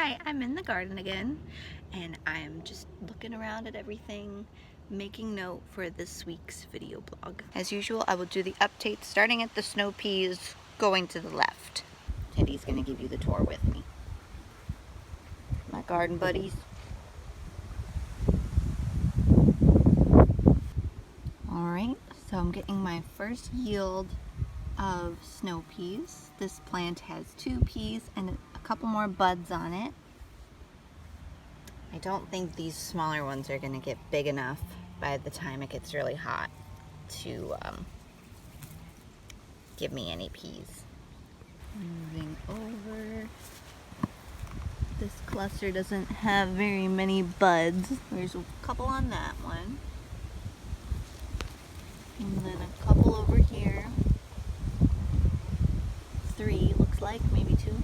Hi, I'm in the garden again, and I'm just looking around at everything, making note for this week's video blog. As usual, I will do the updates starting at the snow peas, going to the left. Teddy's gonna give you the tour with me. My garden buddies. Alright, so I'm getting my first yield of snow peas. This plant has 2 peas and a couple more buds on it. I don't think these smaller ones are going to get big enough by the time it gets really hot to give me any peas. Moving over. This cluster doesn't have very many buds. There's a couple on that one. And then a couple over here. 3 looks like, maybe 2.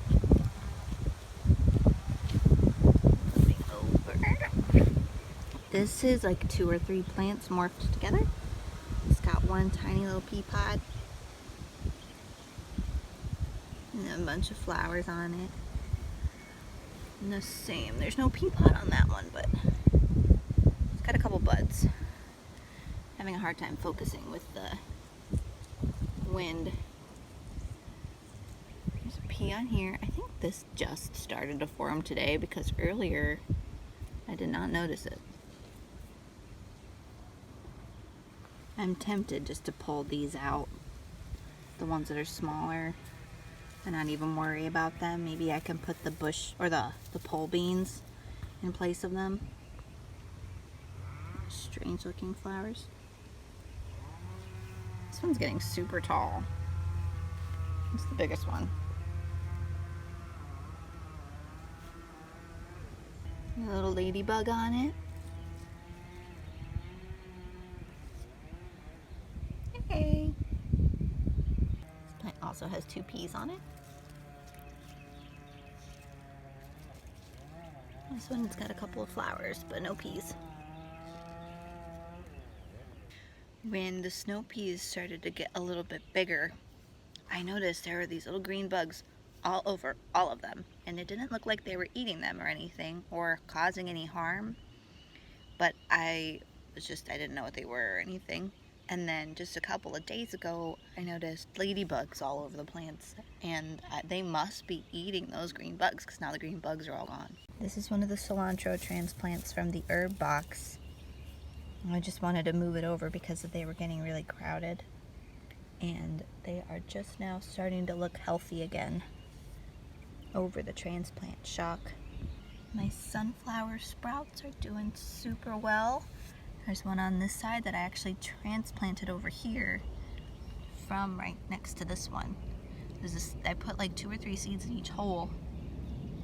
Moving over. This is like 2 or 3 plants morphed together. It's got one tiny little pea pod. And a bunch of flowers on it. And the same. There's no pea pod on that one, but it's got a couple buds. Having a hard time focusing with the wind. There's a pea on here. I think this just started to form today because earlier I did not notice it. I'm tempted just to pull these out, the ones that are smaller, and not even worry about them. Maybe I can put the bush or the pole beans in place of them. Strange looking flowers. This one's getting super tall. It's the biggest one. A little ladybug on it. Hey! This plant also has 2 peas on it. This one's got a couple of flowers, but no peas. When the snow peas started to get a little bit bigger, I noticed there were these little green bugs all over all of them. And it didn't look like they were eating them or anything or causing any harm. But I didn't know what they were or anything. And then just a couple of days ago, I noticed ladybugs all over the plants. And they must be eating those green bugs because now the green bugs are all gone. This is one of the cilantro transplants from the herb box. I just wanted to move it over because they were getting really crowded. And they are just now starting to look healthy again over the transplant shock. My sunflower sprouts are doing super well. There's one on this side that I actually transplanted over here from right next to this one. I put like 2 or 3 seeds in each hole,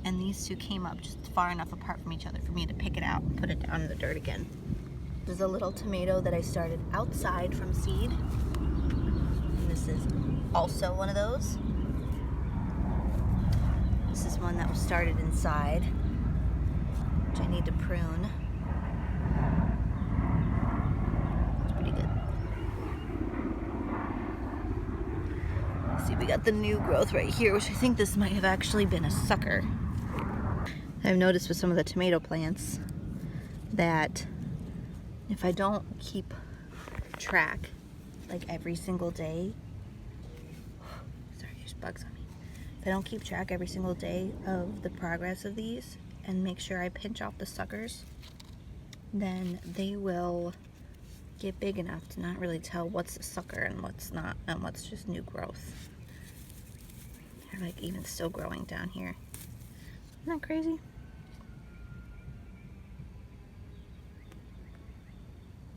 and these 2 came up just far enough apart from each other for me to pick it out and put it down in the dirt again. This is a little tomato that I started outside from seed. And this is also one of those. This is one that was started inside, which I need to prune. It's pretty good. See, we got the new growth right here, which I think this might have actually been a sucker. I've noticed with some of the tomato plants that if I don't keep track like every single day, sorry, there's bugs on me. If I don't keep track every single day of the progress of these and make sure I pinch off the suckers, then they will get big enough to not really tell what's a sucker and what's not, and what's just new growth. They're like even still growing down here. Isn't that crazy?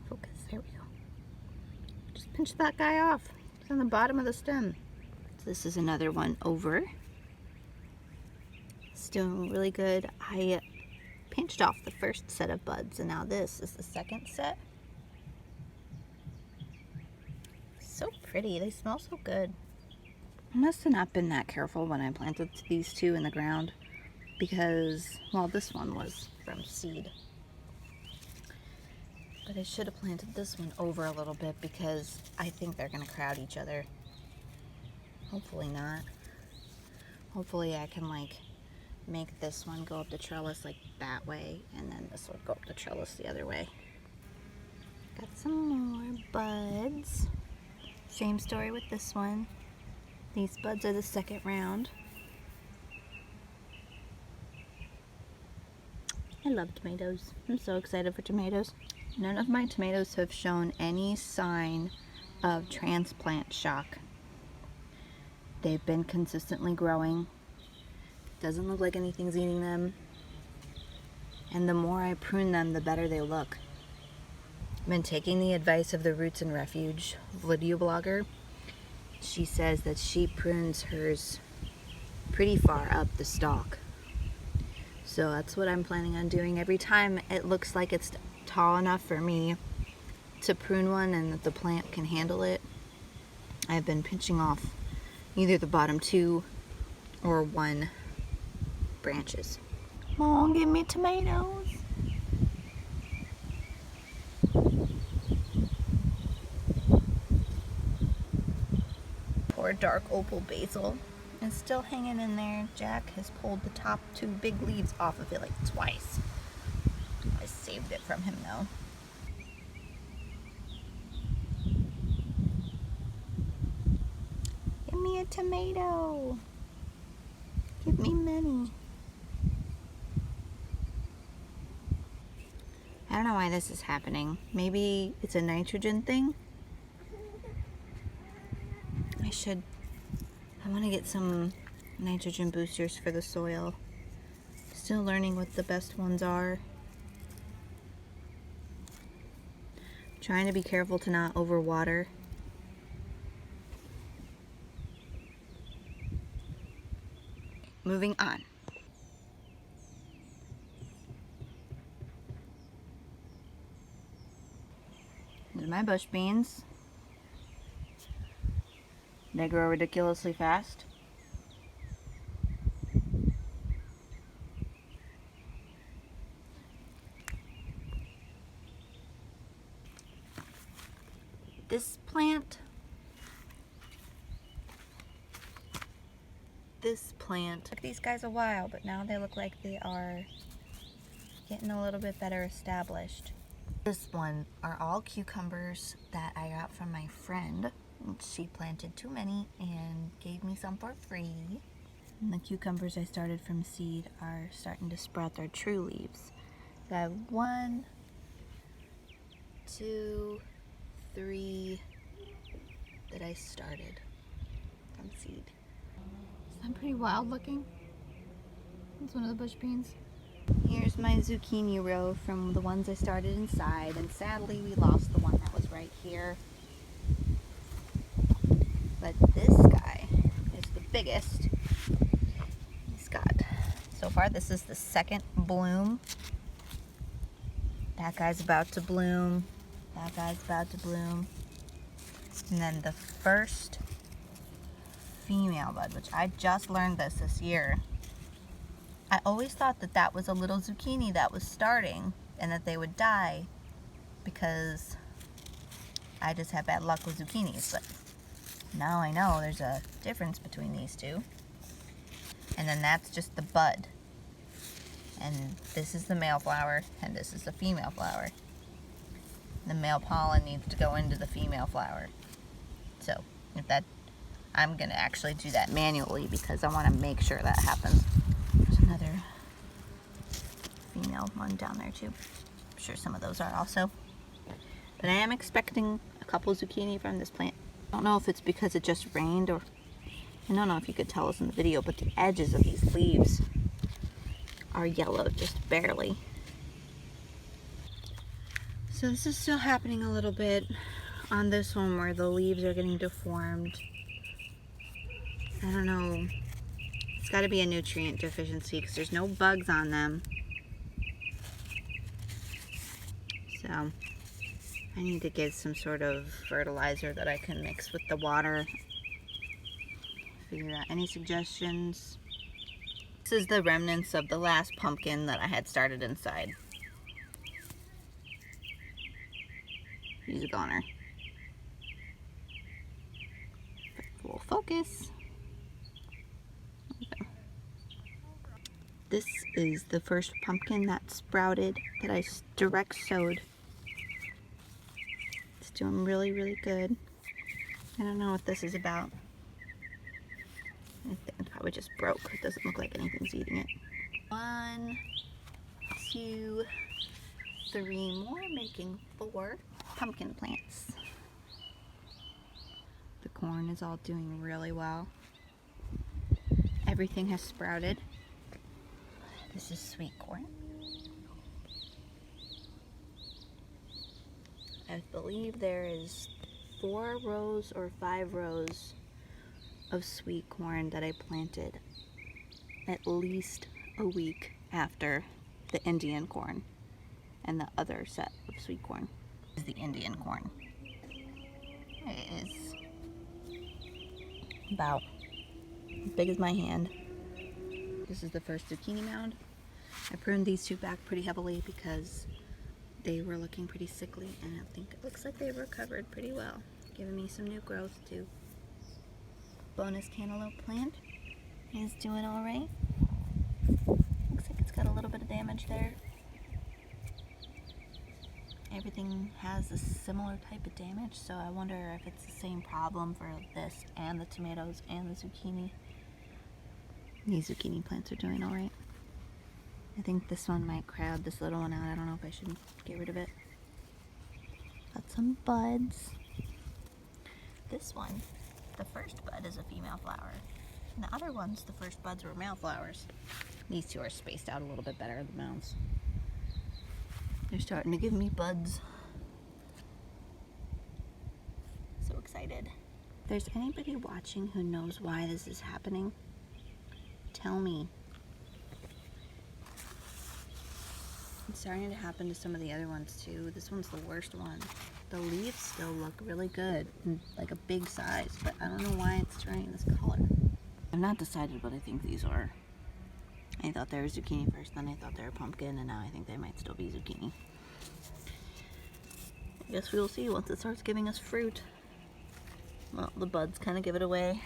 Focus, there we go. Just pinch that guy off. It's on the bottom of the stem. So this is another one over. It's doing really good. I pinched off the first set of buds, and now this is the second set. So pretty. They smell so good. I must have not been that careful when I planted these 2 in the ground because, well, this one was from seed. But I should have planted this one over a little bit because I think they're going to crowd each other. Hopefully not. Hopefully I can like make this one go up the trellis like that way, and then this one go up the trellis the other way. Got some more buds. Same story with this one. These buds are the second round. I love tomatoes. I'm so excited for tomatoes. None of my tomatoes have shown any sign of transplant shock. They've been consistently growing. Doesn't look like anything's eating them. And the more I prune them, the better they look. I've been taking the advice of the Roots and Refuge video blogger. She says that she prunes hers pretty far up the stalk. So that's what I'm planning on doing. Every time it looks like it's tall enough for me to prune one and that the plant can handle it, I've been pinching off either the bottom 2 or 1 branches. Mom, give me tomatoes. Poor dark opal basil is still hanging in there. Jack has pulled the top 2 big leaves off of it like twice. I saved it from him though. Give me a tomato. Give me many. I don't know why this is happening. Maybe it's a nitrogen thing. I want to get some nitrogen boosters for the soil. Still learning what the best ones are. Trying to be careful to not overwater. Moving on. These are my bush beans. They grow ridiculously fast. This plant took these guys a while, but now they look like they are getting a little bit better established. This one are all cucumbers that I got from my friend. She planted too many and gave me some for free. And the cucumbers I started from seed are starting to sprout their true leaves. So I have 1, 2, 3 that I started from seed. Isn't that pretty wild looking? It's one of the bush beans. Here's my zucchini row from the ones I started inside, and sadly we lost the one that was right here. But this guy is the biggest. He's got, so far this is the 2nd bloom. That guy's about to bloom. That guy's about to bloom. And then the first female bud, which I just learned this year. I always thought that that was a little zucchini that was starting and that they would die because I just have bad luck with zucchinis, but now I know there's a difference between these two. And then that's just the bud. And this is the male flower and this is the female flower. The male pollen needs to go into the female flower. So if that, I'm gonna actually do that manually because I want to make sure that happens. There's another female one down there too. I'm sure some of those are also. But I am expecting a couple zucchini from this plant. I don't know if it's because it just rained, or I don't know if you could tell us in the video, but the edges of these leaves are yellow, just barely. So this is still happening a little bit on this one where the leaves are getting deformed. I don't know. It's got to be a nutrient deficiency because there's no bugs on them. So I need to get some sort of fertilizer that I can mix with the water. Figure out any suggestions. This is the remnants of the last pumpkin that I had started inside. He's a goner. Full focus. Okay. This is the first pumpkin that sprouted that I direct sowed. It's doing really, really good. I don't know what this is about. I think it's probably just broke. It doesn't look like anything's eating it. 1, 2, 3 more, making 4 pumpkin plants. The corn is all doing really well. Everything has sprouted. This is sweet corn. I believe there is 4 rows or 5 rows of sweet corn that I planted at least a week after the Indian corn, and the other set of sweet corn is the Indian corn. It is about as big as my hand. This is the first zucchini mound. I pruned these 2 back pretty heavily because they were looking pretty sickly, and I think it looks like they've recovered pretty well, giving me some new growth too. Bonus cantaloupe plant is doing all right. Looks like it's got a little bit of damage there. Everything has a similar type of damage, so I wonder if it's the same problem for this and the tomatoes and the zucchini. These zucchini plants are doing all right. I think this one might crowd this little one out. I don't know if I should get rid of it. Got some buds. This one, the first bud is a female flower. And the other ones, the first buds were male flowers. These 2 are spaced out a little bit better, the mounds. They're starting to give me buds. So excited. If there's anybody watching who knows why this is happening, tell me. It's starting to happen to some of the other ones too. This one's the worst one. The leaves still look really good, and like a big size, but I don't know why it's turning this color. I've not decided what I think these are. I thought they were zucchini first, then I thought they were pumpkin, and now I think they might still be zucchini. I guess we will see once it starts giving us fruit. Well, the buds kind of give it away.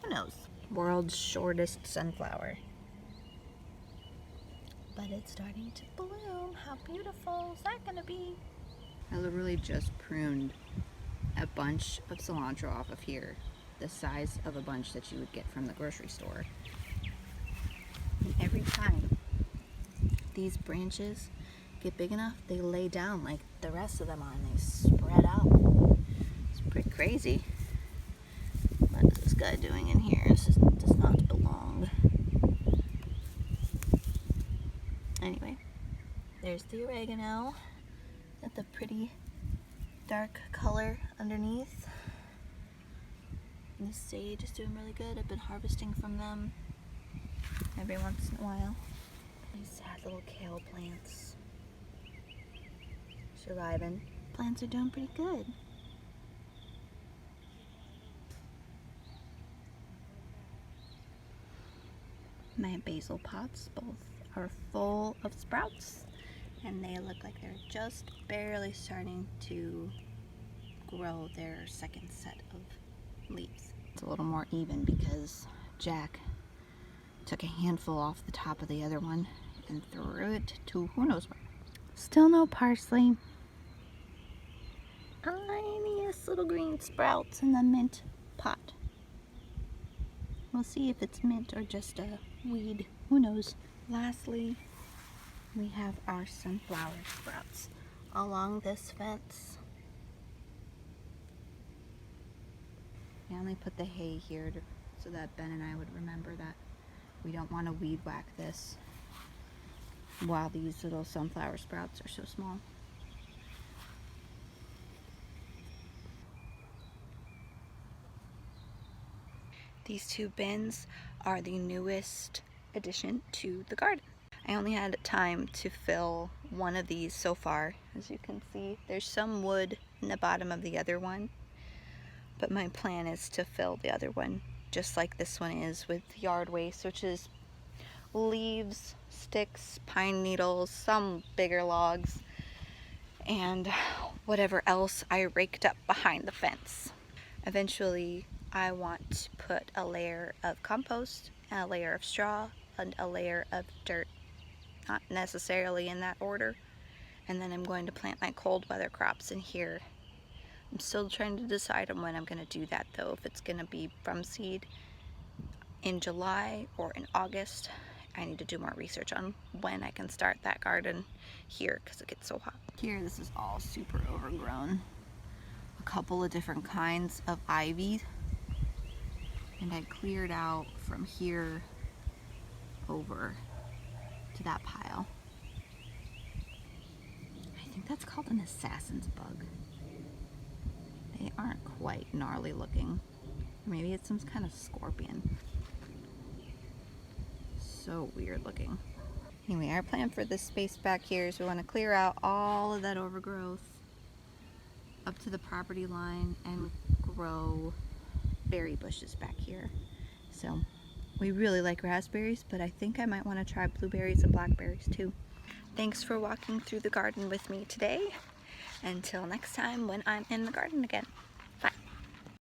Who knows? World's shortest sunflower. But it's starting to bloom. How beautiful is that gonna be? I literally just pruned a bunch of cilantro off of here, the size of a bunch that you would get from the grocery store. And every time these branches get big enough, they lay down like the rest of them are, and they spread out. It's pretty crazy. What is this guy doing in here? This does not belong. Anyway, there's the oregano. Got the pretty dark color underneath. And the sage is doing really good. I've been harvesting from them every once in a while. These sad little kale plants. Surviving. Plants are doing pretty good. My basil pots both are full of sprouts, and they look like they're just barely starting to grow their second set of leaves. It's a little more even because Jack took a handful off the top of the other one and threw it to who knows where. Still no parsley. Tiniest little green sprouts in the mint pot. We'll see if it's mint or just a weed. Who knows? Lastly, we have our sunflower sprouts along this fence. I only put the hay here so that Ben and I would remember that we don't want to weed whack this while these little sunflower sprouts are so small. These 2 bins are the newest addition to the garden. I only had time to fill one of these so far. As you can see, there's some wood in the bottom of the other one, but my plan is to fill the other one just like this one is, with yard waste, which is leaves, sticks, pine needles, some bigger logs, and whatever else I raked up behind the fence. Eventually, I want to put a layer of compost, and a layer of straw, and a layer of dirt. Not necessarily in that order. And then I'm going to plant my cold weather crops in here. I'm still trying to decide on when I'm going to do that though, if it's going to be from seed in July or in August. I need to do more research on when I can start that garden here because it gets so hot. Here, this is all super overgrown. A couple of different kinds of ivy, and I cleared out from here over to that pile. I think that's called an assassin's bug. They aren't quite gnarly looking. Maybe it's some kind of scorpion. So weird looking. Anyway, our plan for this space back here is we want to clear out all of that overgrowth up to the property line and grow berry bushes back here. So we really like raspberries, but I think I might want to try blueberries and blackberries too. Thanks for walking through the garden with me today. Until next time when I'm in the garden again.